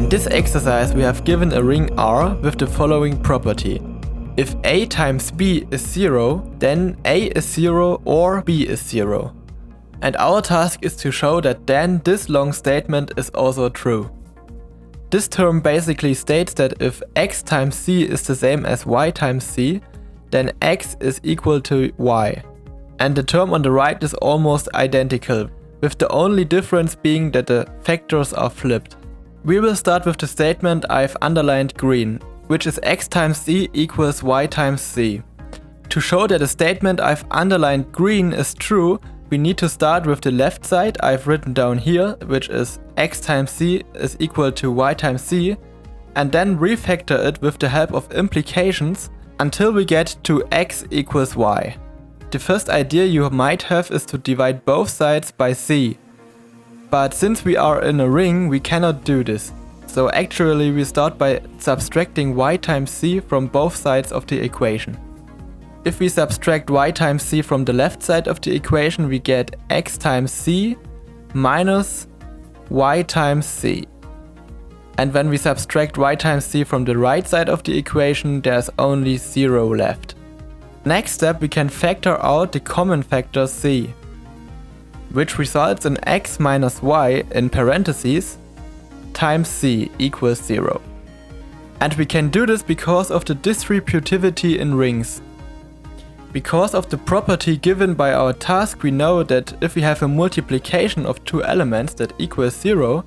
In this exercise we have given a ring R with the following property. If A times B is 0, then A is 0 or B is 0. And our task is to show that then this long statement is also true. This term basically states that if x times c is the same as y times c, then x is equal to y. And the term on the right is almost identical, with the only difference being that the factors are flipped. We will start with the statement I've underlined green, which is x times c equals y times c. To show that the statement I've underlined green is true, we need to start with the left side I've written down here, which is x times c is equal to y times c, and then refactor it with the help of implications until we get to x equals y. The first idea you might have is to divide both sides by c. But since we are in a ring, we cannot do this. So actually we start by subtracting y times c from both sides of the equation. If we subtract y times c from the left side of the equation, we get x times c minus y times c. And when we subtract y times c from the right side of the equation, there's only 0 left. Next step, we can factor out the common factor c, which results in x minus y in parentheses times c equals 0. And we can do this because of the distributivity in rings. Because of the property given by our task, we know that if we have a multiplication of two elements that equals 0,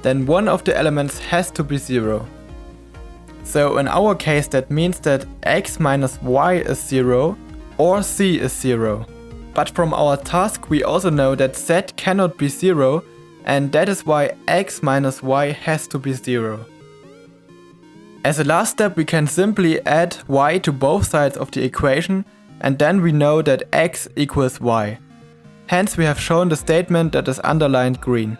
then one of the elements has to be 0. So in our case that means that x minus y is 0 or c is 0. But from our task we also know that z cannot be 0, and that is why x minus y has to be 0. As a last step, we can simply add y to both sides of the equation, and then we know that x equals y. Hence we have shown the statement that is underlined green.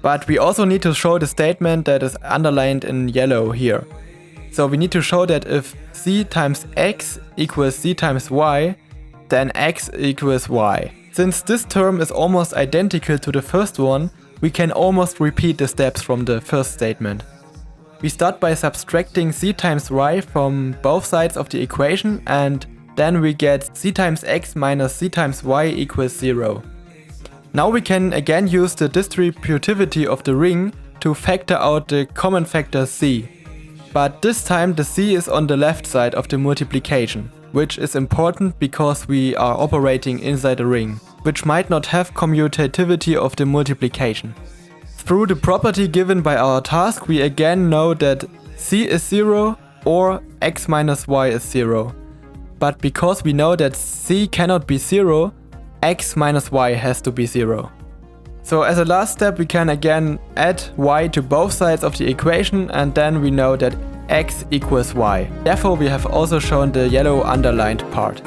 But we also need to show the statement that is underlined in yellow here. So we need to show that if c times x equals c times y, then x equals y. Since this term is almost identical to the first one, we can almost repeat the steps from the first statement. We start by subtracting c times y from both sides of the equation, and then we get c times x minus c times y equals 0. Now we can again use the distributivity of the ring to factor out the common factor c. But this time the c is on the left side of the multiplication, which is important because we are operating inside a ring, which might not have commutativity of the multiplication. Through the property given by our task, we again know that c is 0 or x minus y is 0. But because we know that c cannot be 0, x minus y has to be 0. So as a last step, we can again add y to both sides of the equation, and then we know that x equals y. Therefore we have also shown the yellow underlined part.